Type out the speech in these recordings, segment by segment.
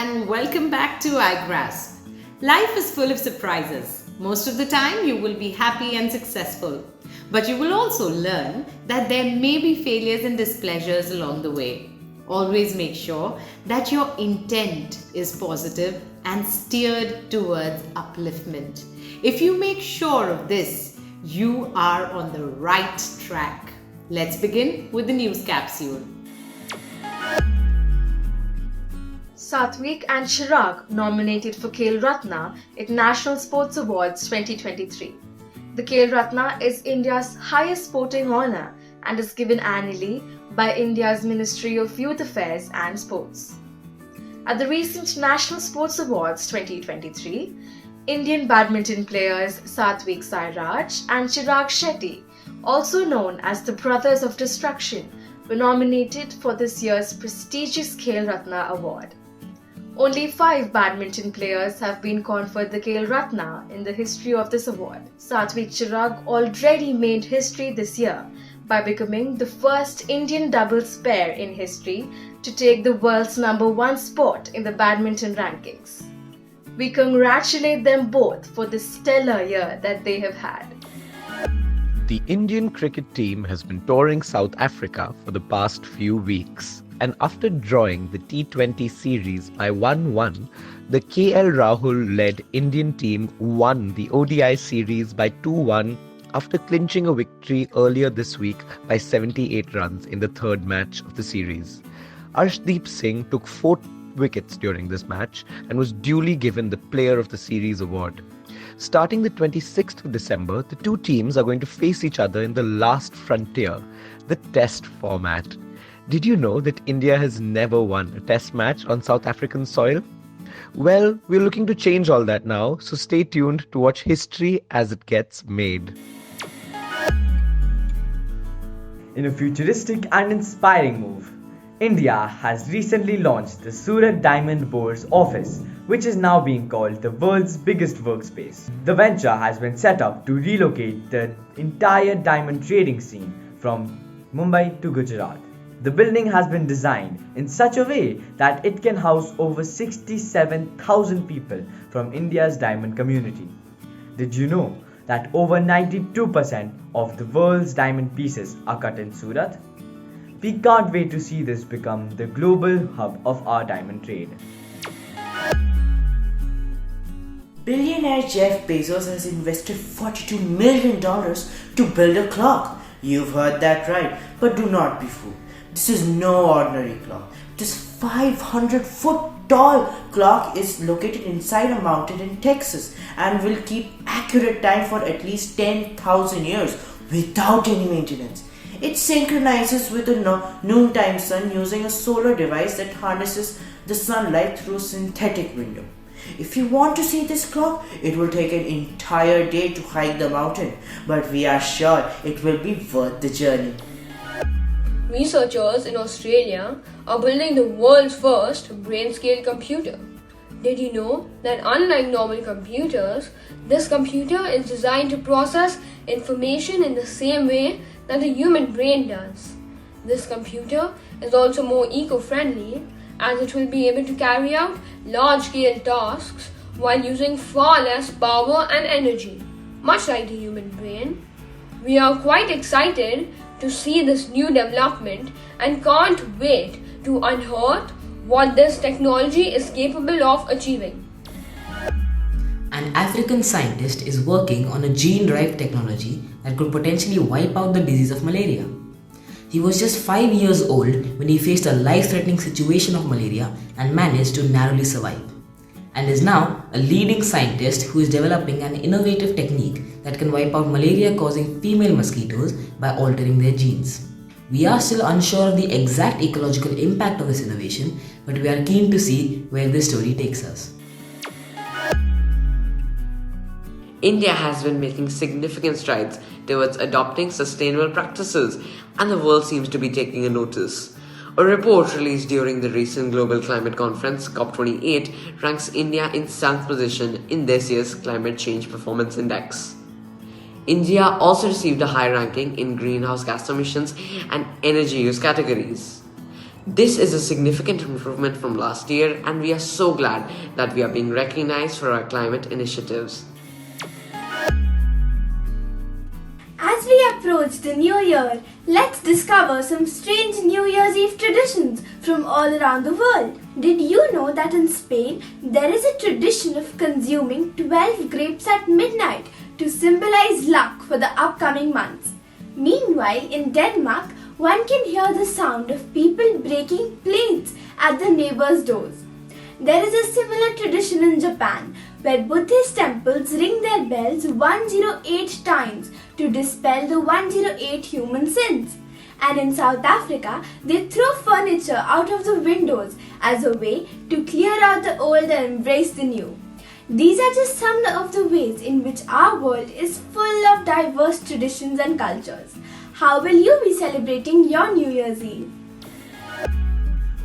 and welcome back to iGrasp. Life is full of surprises. Most of the time, you will be happy and successful. But you will also learn that there may be failures and displeasures along the way. Always make sure that your intent is positive and steered towards upliftment. If you make sure of this, you are on the right track. Let's begin with the news capsule. Satvik and Chirag nominated for Khel Ratna at National Sports Awards 2023. The Khel Ratna is India's highest sporting honour and is given annually by India's Ministry of Youth Affairs and Sports. At the recent National Sports Awards 2023, Indian badminton players Satvik Sairaj and Chirag Shetty, also known as the Brothers of Destruction, were nominated for this year's prestigious Khel Ratna award. Only 5 badminton players have been conferred the Khel Ratna in the history of this award. Satvik Chirag already made history this year by becoming the first Indian doubles pair in history to take the world's #1 spot in the badminton rankings. We congratulate them both for the stellar year that they have had. The Indian cricket team has been touring South Africa for the past few weeks. And after drawing the T20 series by 1-1, the KL Rahul-led Indian team won the ODI series by 2-1 after clinching a victory earlier this week by 78 runs in the third match of the series. Arshdeep Singh took 4 wickets during this match and was duly given the Player of the Series award. Starting the 26th of December, the two teams are going to face each other in the last frontier, the Test format. Did you know that India has never won a Test match on South African soil? Well, we're looking to change all that now, so stay tuned to watch history as it gets made. In a futuristic and inspiring move, India has recently launched the Surat Diamond Bourse office, which is now being called the world's biggest workspace. The venture has been set up to relocate the entire diamond trading scene from Mumbai to Gujarat. The building has been designed in such a way that it can house over 67,000 people from India's diamond community. Did you know that over 92% of the world's diamond pieces are cut in Surat? We can't wait to see this become the global hub of our diamond trade. Billionaire Jeff Bezos has invested $42 million to build a clock. You've heard that right, but do not be fooled. This is no ordinary clock. This 500-foot tall clock is located inside a mountain in Texas and will keep accurate time for at least 10,000 years without any maintenance. It synchronizes with the noontime sun using a solar device that harnesses the sunlight through a synthetic window. If you want to see this clock, it will take an entire day to hike the mountain, but we are sure it will be worth the journey. Researchers in Australia are building the world's first brain-scale computer. Did you know that unlike normal computers, this computer is designed to process information in the same way that the human brain does? This computer is also more eco-friendly as it will be able to carry out large-scale tasks while using far less power and energy, much like the human brain. We are quite excited to see this new development and can't wait to unearth what this technology is capable of achieving. An African scientist is working on a gene-derived technology that could potentially wipe out the disease of malaria. He was just 5 years old when he faced a life-threatening situation of malaria and managed to narrowly survive, and is now a leading scientist who is developing an innovative technique that can wipe out malaria-causing female mosquitoes by altering their genes. We are still unsure of the exact ecological impact of this innovation, but we are keen to see where this story takes us. India has been making significant strides towards adopting sustainable practices, and the world seems to be taking a notice. A report released during the recent Global Climate Conference COP28 ranks India in 7th position in this year's Climate Change Performance Index. India also received a high ranking in greenhouse gas emissions and energy use categories. This is a significant improvement from last year, and we are so glad that we are being recognized for our climate initiatives. As we approach the new year, let's discover some strange New Year's Eve traditions from all around the world. Did you know that in Spain, there is a tradition of consuming 12 grapes at midnight to symbolize luck for the upcoming months? Meanwhile, in Denmark, one can hear the sound of people breaking plates at the neighbors' doors. There is a similar tradition in Japan, where Buddhist temples ring their bells 108 times to dispel the 108 human sins. And in South Africa, they throw furniture out of the windows as a way to clear out the old and embrace the new. These are just some of the ways in which our world is full of diverse traditions and cultures. How will you be celebrating your New Year's Eve?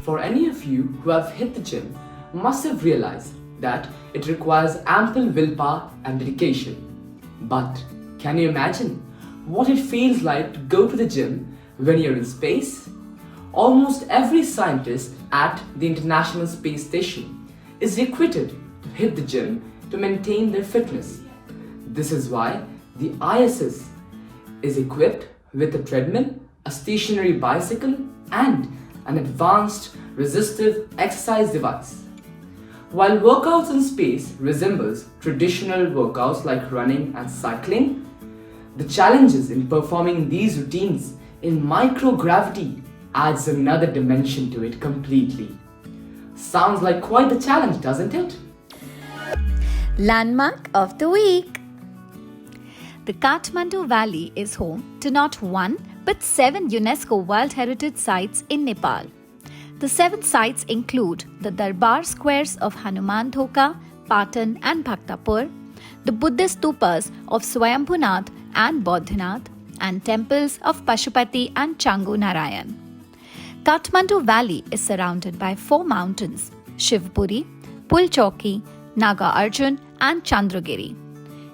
For any of you who have hit the gym, must have realized that it requires ample willpower and dedication. But can you imagine what it feels like to go to the gym when you're in space? Almost every scientist at the International Space Station is required to hit the gym to maintain their fitness. This is why the ISS is equipped with a treadmill, a stationary bicycle, and an advanced resistive exercise device. While workouts in space resembles traditional workouts like running and cycling, the challenges in performing these routines in microgravity adds another dimension to it completely. Sounds like quite the challenge, doesn't it? Landmark of the Week. The Kathmandu Valley is home to not one but 7 UNESCO World Heritage Sites in Nepal. The 7 sites include the Darbar squares of Hanuman Dhoka, Patan and Bhaktapur, the Buddhist stupas of Swayambhunath and Bodhanath, and temples of Pashupati and Changu Narayan. Kathmandu Valley is surrounded by 4 mountains: Shivpuri, Pulchoki, Naga Arjun and Chandragiri.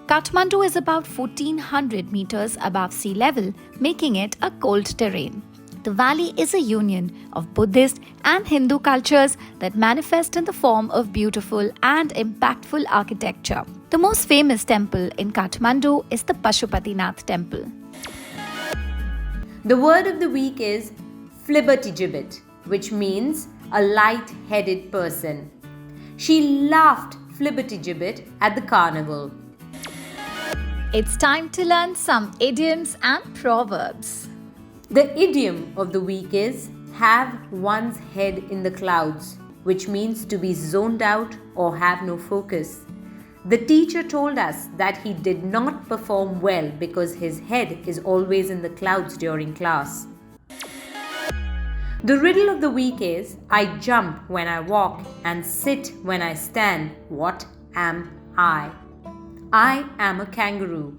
Kathmandu is about 1400 meters above sea level, making it a cold terrain. The valley is a union of Buddhist and Hindu cultures that manifest in the form of beautiful and impactful architecture. The most famous temple in Kathmandu is the Pashupatinath temple. The word of the week is flibbertigibbet, which means a light-headed person. She laughed flibbertigibbet at the carnival. It's time to learn some idioms and proverbs. The idiom of the week is have one's head in the clouds, which means to be zoned out or have no focus. The teacher told us that he did not perform well because his head is always in the clouds during class. The riddle of the week is I jump when I walk and sit when I stand. What am I? I am a kangaroo.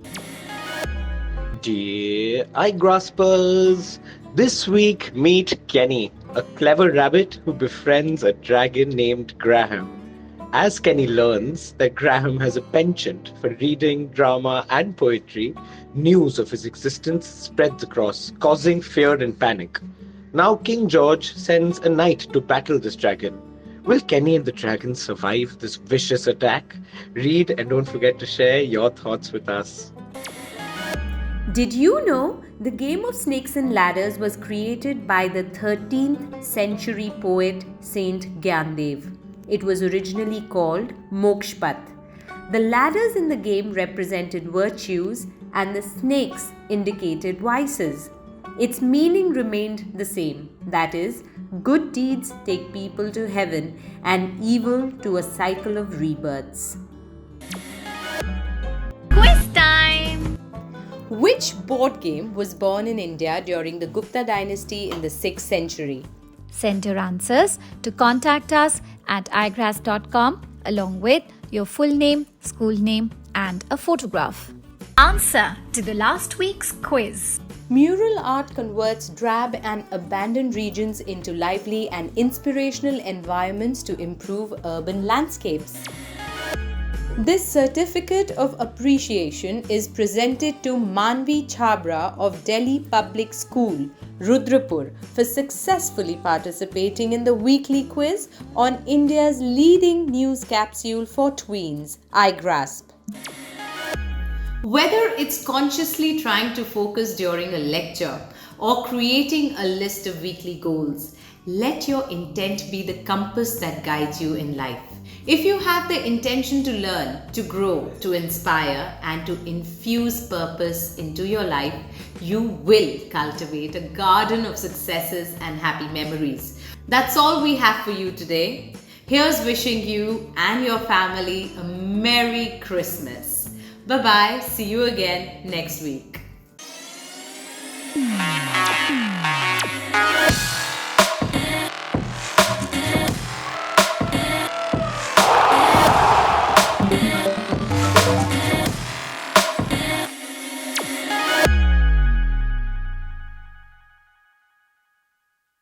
Dear eye graspers, this week meet Kenny, a clever rabbit who befriends a dragon named Graham. As Kenny learns that Graham has a penchant for reading drama and poetry, news of his existence spreads across, causing fear and panic. Now King George sends a knight to battle this dragon. Will Kenny and the dragon survive this vicious attack? Read and don't forget to share your thoughts with us. Did you know the game of snakes and ladders was created by the 13th century poet Saint Gyandev? It was originally called Mokshpat. The ladders in the game represented virtues and the snakes indicated vices. Its meaning remained the same, that is, good deeds take people to heaven and evil to a cycle of rebirths. Quiz time! Which board game was born in India during the Gupta dynasty in the 6th century? Send your answers to contact us at igrass.com along with your full name, school name and a photograph. Answer to the last week's quiz. Mural art converts drab and abandoned regions into lively and inspirational environments to improve urban landscapes. This certificate of appreciation is presented to Manvi Chabra of Delhi Public School, Rudrapur, for successfully participating in the weekly quiz on India's leading news capsule for tweens, iGrasp. Whether it's consciously trying to focus during a lecture or creating a list of weekly goals, let your intent be the compass that guides you in life. If you have the intention to learn, to grow, to inspire, and to infuse purpose into your life, you will cultivate a garden of successes and happy memories. That's all we have for you today. Here's wishing you and your family a Merry Christmas. Bye bye. See you again next week.